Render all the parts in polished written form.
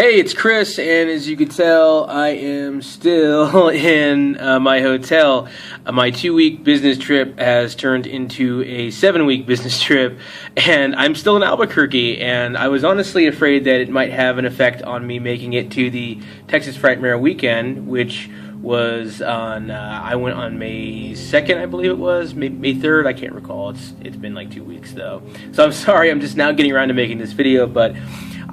Hey, it's Chris, and as you can tell, I am still in my hotel. My 2-week business trip has turned into a 7-week business trip, and I'm still in Albuquerque, and I was honestly afraid that it might have an effect on me making it to the Texas Frightmare weekend, which was on, I went on May 2nd, I believe it was, May 3rd, I can't recall. It's been like 2 weeks, though. So I'm sorry, I'm just now getting around to making this video, but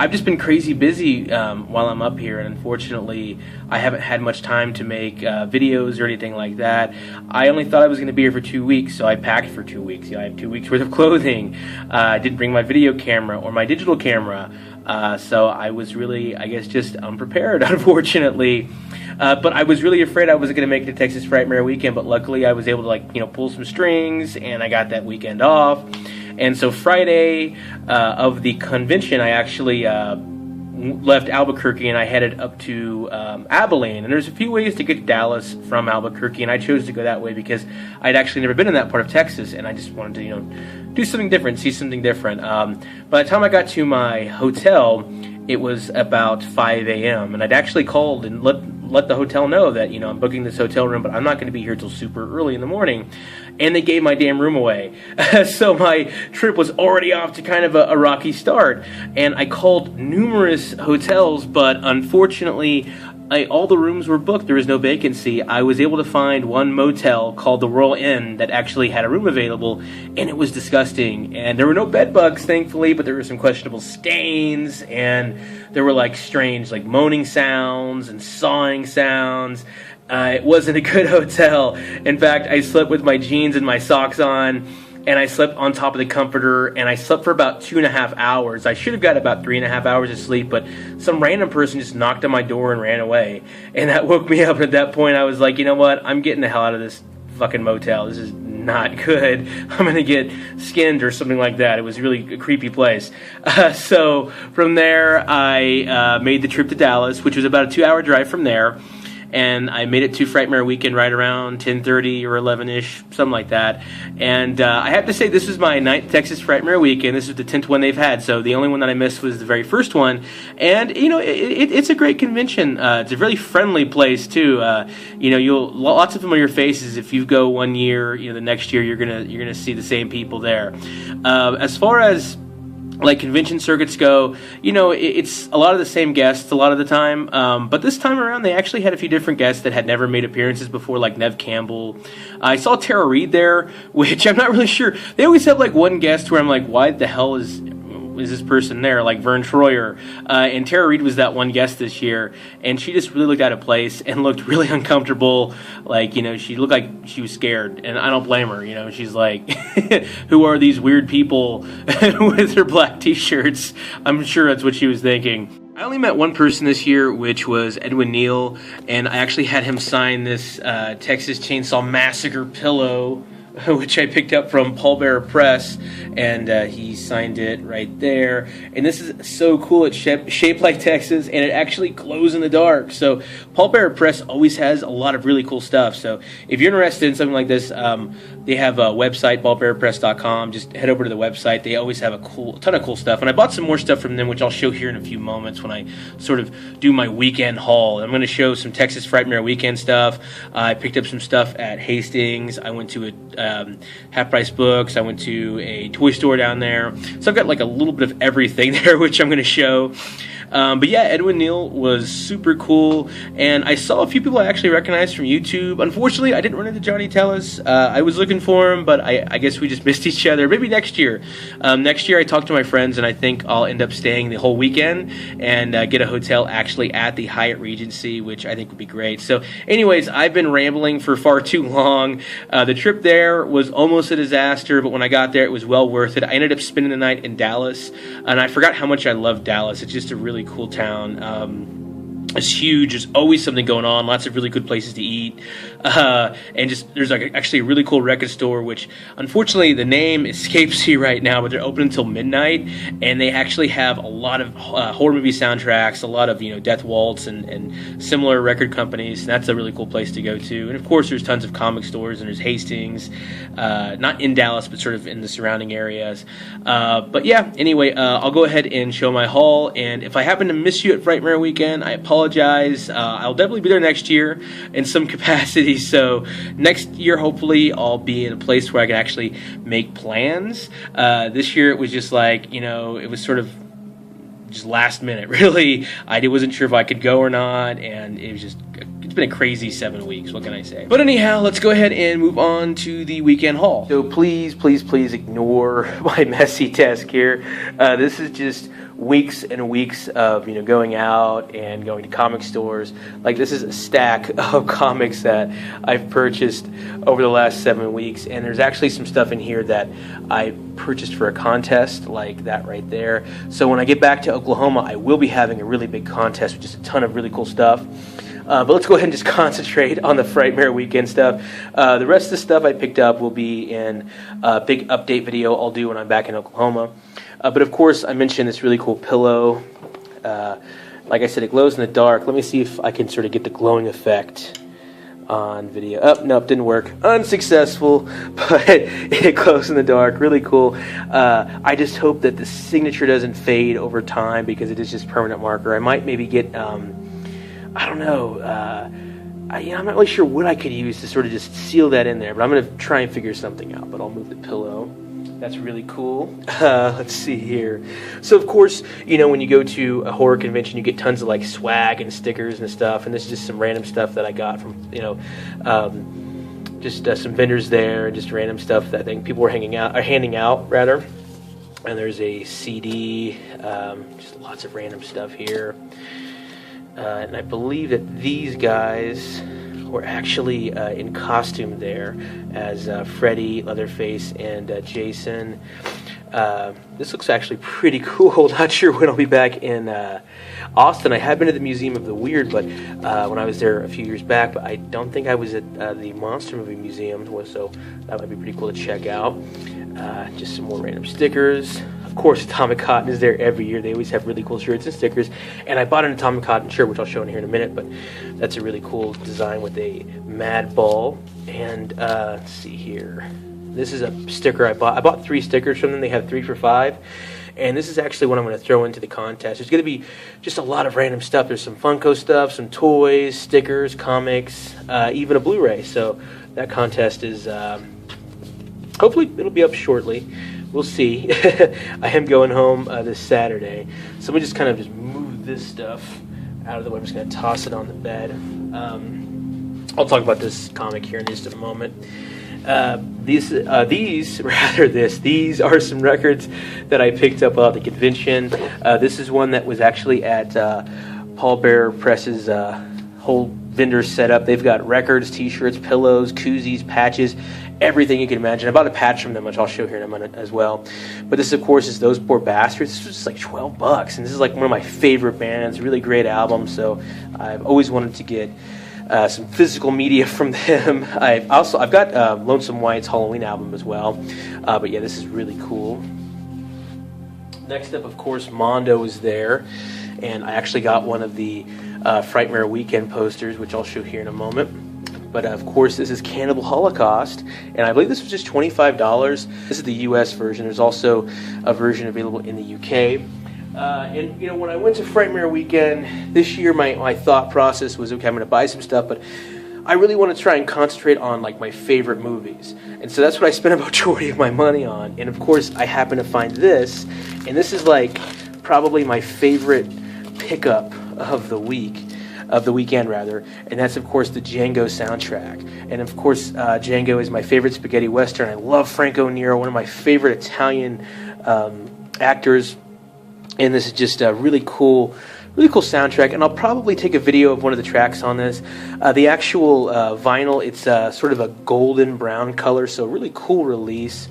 I've just been crazy busy while I'm up here, and unfortunately, I haven't had much time to make videos or anything like that. I only thought I was going to be here for 2 weeks, so I packed for 2 weeks. I have 2 weeks worth of clothing. I didn't bring my video camera or my digital camera, so I was really, I guess, just unprepared, unfortunately. But I was really afraid I wasn't going to make it to Texas Frightmare weekend, but luckily I was able to, pull some strings, and I got that weekend off. And so Friday of the convention, I actually left Albuquerque and I headed up to Abilene. And there's a few ways to get to Dallas from Albuquerque, and I chose to go that way because I'd actually never been in that part of Texas, and I just wanted to, do something different, see something different. By the time I got to my hotel, it was about 5 a.m. and I'd actually called and let the hotel know that, I'm booking this hotel room, but I'm not going to be here till super early in the morning. And they gave my damn room away. So my trip was already off to kind of a rocky start. And I called numerous hotels, but unfortunately, all the rooms were booked. There was no vacancy. I was able to find one motel called the Royal Inn that actually had a room available, and it was disgusting. And there were no bed bugs, thankfully, but there were some questionable stains, and there were strange moaning sounds and sawing sounds. It wasn't a good hotel. In fact, I slept with my jeans and my socks on, and I slept on top of the comforter, and I slept for about 2.5 hours. I should have got about 3.5 hours of sleep, but some random person just knocked on my door and ran away, and that woke me up. And at that point, I was like, you know what? I'm getting the hell out of this fucking motel. This is not good. I'm going to get skinned or something like that. It was really a creepy place. So from there, I made the trip to Dallas, which was about a 2-hour drive from there. And I made it to Frightmare weekend right around 10:30 or 11-ish, something like that. And I have to say, this was my 9th Texas Frightmare weekend. This is the 10th one they've had, so the only one that I missed was the very first one. And, it's a great convention. It's a really friendly place, too. You'll lots of familiar faces. If you go one year, the next year you're gonna see the same people there. As far as convention circuits go, it's a lot of the same guests a lot of the time, but this time around they actually had a few different guests that had never made appearances before, like Nev Campbell. I saw Tara Reid there, which I'm not really sure. They always have one guest where I'm like, why the hell is this person there, like Vern Troyer, and Tara Reid was that one guest this year, and she just really looked out of place and looked really uncomfortable. She looked like she was scared, and I don't blame her. She's like, who are these weird people with their black t-shirts? I'm sure that's what she was thinking. I only met one person this year, which was Edwin Neal, and I actually had him sign this Texas Chainsaw Massacre pillow, which I picked up from Pallbearer Press, and he signed it right there. And this is so cool. It's shaped like Texas, and it actually glows in the dark. So Pallbearer Press always has a lot of really cool stuff. So if you're interested in something like this, they have a website, pallbearerpress.com. Just head over to the website. They always have a ton of cool stuff. And I bought some more stuff from them, which I'll show here in a few moments when I sort of do my weekend haul. I'm going to show some Texas Frightmare weekend stuff. I picked up some stuff at Hastings. I went to a Half Price Books. I went to a toy store down there. So I've got a little bit of everything there, which I'm going to show. But yeah, Edwin Neal was super cool, and I saw a few people I actually recognized from YouTube. Unfortunately, I didn't run into Johnny Tellis. I was looking for him, but I guess we just missed each other. Maybe next year. Next year I talked to my friends, and I think I'll end up staying the whole weekend and get a hotel actually at the Hyatt Regency, which I think would be great. So anyways, I've been rambling for far too long. The trip there was almost a disaster, but when I got there, it was well worth it. I ended up spending the night in Dallas, and I forgot how much I love Dallas. It's just a really cool town. It's huge. There's always something going on. Lots of really good places to eat, and just there's like actually a really cool record store, which unfortunately the name escapes me right now. But they're open until midnight, and they actually have a lot of horror movie soundtracks, a lot of Death Waltz and similar record companies. And that's a really cool place to go to. And of course, there's tons of comic stores, and there's Hastings, not in Dallas, but sort of in the surrounding areas. But yeah, anyway, I'll go ahead and show my haul. And if I happen to miss you at Frightmare weekend, I apologize. I'll definitely be there next year in some capacity. So next year, hopefully, I'll be in a place where I can actually make plans. This year, it was just like, it was sort of just last minute, really. I wasn't sure if I could go or not, and it's been a crazy 7 weeks. What can I say? But anyhow, let's go ahead and move on to the weekend haul. So please ignore my messy desk here. This is just weeks and weeks of going out and going to comic stores. Like, this is a stack of comics that I've purchased over the last 7 weeks, and there's actually some stuff in here that I purchased for a contest, like that right there. So when I get back to Oklahoma, I will be having a really big contest with just a ton of really cool stuff. But let's go ahead and just concentrate on the Frightmare weekend stuff. The rest of the stuff I picked up will be in a big update video I'll do when I'm back in Oklahoma. But of course, I mentioned this really cool pillow. Like I said, it glows in the dark. Let me see if I can sort of get the glowing effect on video. Oh, nope, didn't work. Unsuccessful, but it glows in the dark. Really cool. I just hope that the signature doesn't fade over time, because it is just permanent marker. I might maybe get, I don't know, I'm not really sure what I could use to sort of just seal that in there, but I'm going to try and figure something out. But I'll move the pillow. That's really cool. Let's see here. So, of course, when you go to a horror convention, you get tons of, like, swag and stickers and stuff. And this is just some random stuff that I got from, just some vendors there, and just random stuff that I think people were handing out, rather. And there's a CD, just lots of random stuff here. And I believe that these guys were actually in costume there as Freddy, Leatherface, and Jason. This looks actually pretty cool. Not sure when I'll be back in Austin. I have been to the Museum of the Weird, but when I was there a few years back, but I don't think I was at the Monster Movie Museum, so that might be pretty cool to check out. Just some more random stickers. Of course, Atomic Cotton is there every year. They always have really cool shirts and stickers. And I bought an Atomic Cotton shirt, which I'll show in here in a minute, but that's a really cool design with a mad ball. And let's see here. This is a sticker I bought. I bought 3 stickers from them. They have 3 for $5. And this is actually what I'm going to throw into the contest. There's going to be just a lot of random stuff. There's some Funko stuff, some toys, stickers, comics, even a Blu-ray. So that contest is, hopefully it'll be up shortly. We'll see. I am going home this Saturday. So let me just kind of just move this stuff out of the way. I'm just going to toss it on the bed. I'll talk about this comic here in just a moment. These are some records that I picked up at the convention. This is one that was actually at Paul Bearer Press's whole vendor setup. They've got records, t-shirts, pillows, koozies, patches, everything you can imagine. I bought a patch from them, which I'll show here in a minute as well. But this, of course, is Those Poor Bastards. This was just like $12, and this is like one of my favorite bands. Really great album. So I've always wanted to get some physical media from them. I've got Lonesome White's Halloween album as well. But yeah, this is really cool. Next up, of course, Mondo is there, and I actually got one of the Frightmare weekend posters, which I'll show here in a moment. But of course, this is Cannibal Holocaust, and I believe this was just $25. This is the U.S. version. There's also a version available in the U.K. And when I went to Frightmare weekend this year, my thought process was, okay, I'm going to buy some stuff, but I really want to try and concentrate on like my favorite movies, and so that's what I spent a majority of my money on. And of course, I happened to find this, and this is like probably my favorite pickup of the weekend rather, and that's of course the Django soundtrack. And of course, Django is my favorite spaghetti western. I love Franco Nero, one of my favorite Italian actors. And this is just a really cool Really cool soundtrack, and I'll probably take a video of one of the tracks on this. The actual vinyl, it's sort of a golden brown color, so really cool release.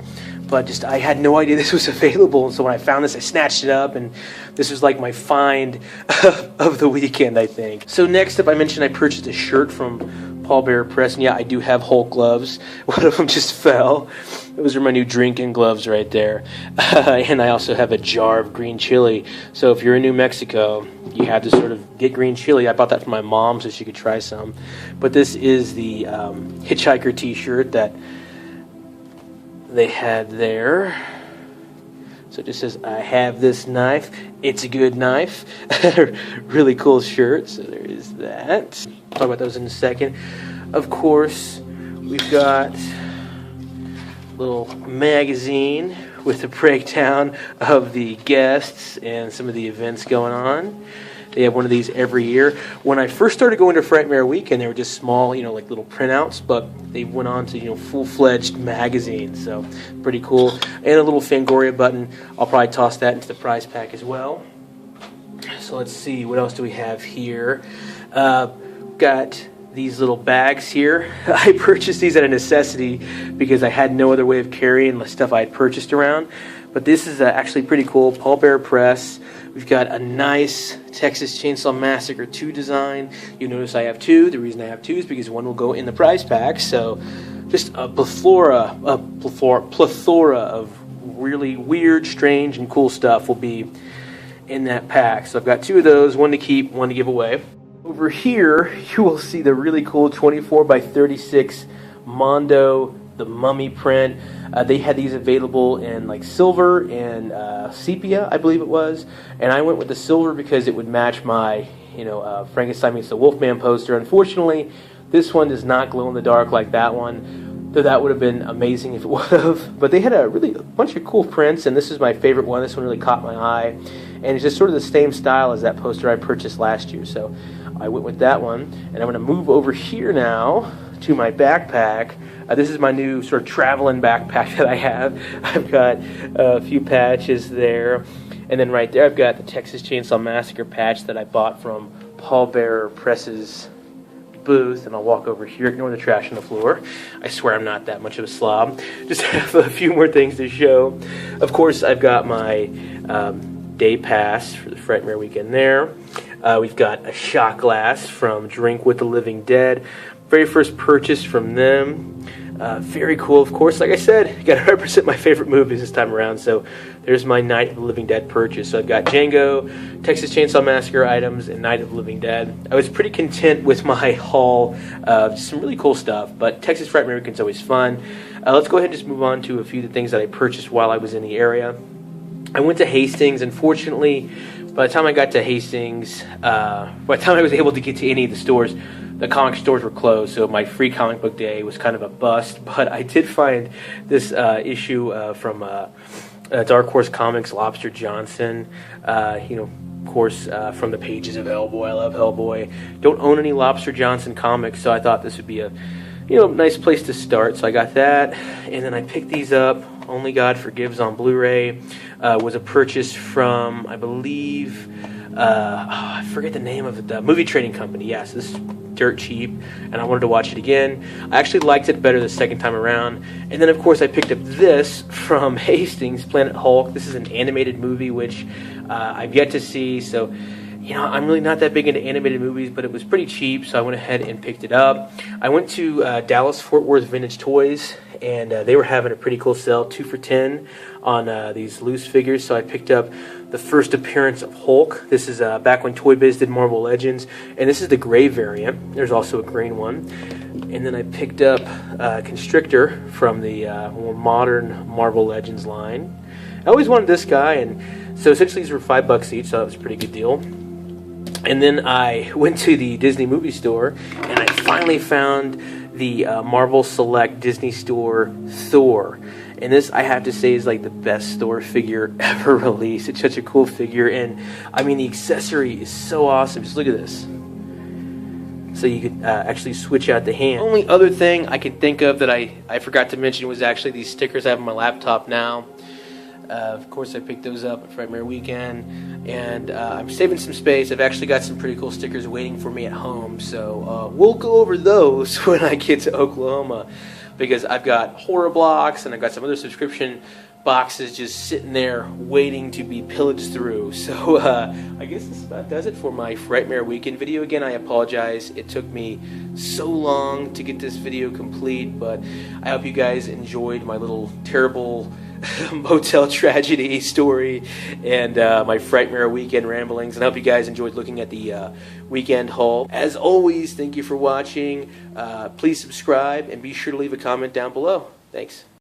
But just, I had no idea this was available, and so when I found this, I snatched it up, and this was like my find of the weekend, I think. So next up, I mentioned I purchased a shirt from Paul Bearer Press, and yeah, I do have Hulk gloves. One of them just fell. Those are my new drinking gloves right there. And I also have a jar of green chili. So if you're in New Mexico, you have to sort of get green chili. I bought that for my mom so she could try some. But this is the hitchhiker t-shirt that they had there. So it just says, I have this knife. It's a good knife. Really cool shirt. So there is that. Talk about those in a second. Of course, we've got little magazine with a breakdown of the guests and some of the events going on. They have one of these every year. When I first started going to Frightmare weekend, they were just small, like little printouts, but they went on to, full-fledged magazines, so pretty cool. And a little Fangoria button. I'll probably toss that into the prize pack as well. So let's see, what else do we have here? Got these little bags here. I purchased these out of necessity because I had no other way of carrying the stuff I had purchased around. But this is actually pretty cool. Paul Bearer Press. We've got a nice Texas Chainsaw Massacre 2 design. You notice I have two. The reason I have two is because one will go in the prize pack. So just a plethora of really weird, strange, and cool stuff will be in that pack. So I've got two of those, one to keep, one to give away. Over here, you will see the really cool 24 by 36 Mondo, the Mummy print. They had these available in like silver and sepia, I believe it was. And I went with the silver because it would match my, Frankenstein meets the Wolfman poster. Unfortunately, this one does not glow in the dark like that one, though that would have been amazing if it would have. But they had a bunch of cool prints, and this is my favorite one. This one really caught my eye. And it's just sort of the same style as that poster I purchased last year. So I went with that one. And I'm going to move over here now to my backpack. This is my new sort of traveling backpack that I have. I've got a few patches there. And then right there I've got the Texas Chainsaw Massacre patch that I bought from Paul Bearer Press's booth. And I'll walk over here, ignore the trash on the floor. I swear I'm not that much of a slob. Just have a few more things to show. Of course, I've got my day pass for the Frightmare weekend there. We've got a shot glass from Drink with the Living Dead. Very first purchase from them. Very cool, of course. Like I said, got to represent my favorite movies this time around. So there's my Night of the Living Dead purchase. So I've got Django, Texas Chainsaw Massacre items, and Night of the Living Dead. I was pretty content with my haul. Some really cool stuff. But Texas Frightmare Weekend's always fun. Let's go ahead and just move on to a few of the things that I purchased while I was in the area. I went to Hastings. Unfortunately, by the time I got to Hastings, by the time I was able to get to any of the stores, the comic stores were closed, so my free comic book day was kind of a bust. But I did find this issue from Dark Horse Comics, Lobster Johnson. Of course, from the pages of Hellboy. I love Hellboy. Don't own any Lobster Johnson comics, so I thought this would be a nice place to start. So I got that, and then I picked these up. Only God Forgives on Blu-ray. Was a purchase from, I believe, I forget the name of the movie trading company. Yes, this is dirt cheap, and I wanted to watch it again. I actually liked it better the second time around. And then, of course, I picked up this from Hastings, Planet Hulk. This is an animated movie, which I've yet to see, so I'm really not that big into animated movies, but it was pretty cheap, so I went ahead and picked it up. I went to Dallas-Fort Worth Vintage Toys, and they were having a pretty cool sale, 2 for $10 on these loose figures, so I picked up the first appearance of Hulk. This is back when Toy Biz did Marvel Legends, and this is the gray variant. There's also a green one. And then I picked up Constrictor from the more modern Marvel Legends line. I always wanted this guy, and so essentially these were $5 each, so that was a pretty good deal. And then I went to the Disney movie store, and I finally found the Marvel Select Disney Store Thor. And this, I have to say, is like the best Thor figure ever released. It's such a cool figure, and I mean, the accessory is so awesome. Just look at this. So you could actually switch out the hand. The only other thing I could think of that I forgot to mention was actually these stickers I have on my laptop now. Of course, I picked those up at Frightmare weekend, and I'm saving some space. I've actually got some pretty cool stickers waiting for me at home, so we'll go over those when I get to Oklahoma, because I've got horror blocks and I've got some other subscription boxes just sitting there waiting to be pillaged through. So I guess this about does it for my Frightmare weekend video. Again, I apologize it took me so long to get this video complete, but I hope you guys enjoyed my little terrible motel tragedy story and my Frightmare weekend ramblings, and I hope you guys enjoyed looking at the weekend haul. As always, thank you for watching. Please subscribe and be sure to leave a comment down below. Thanks.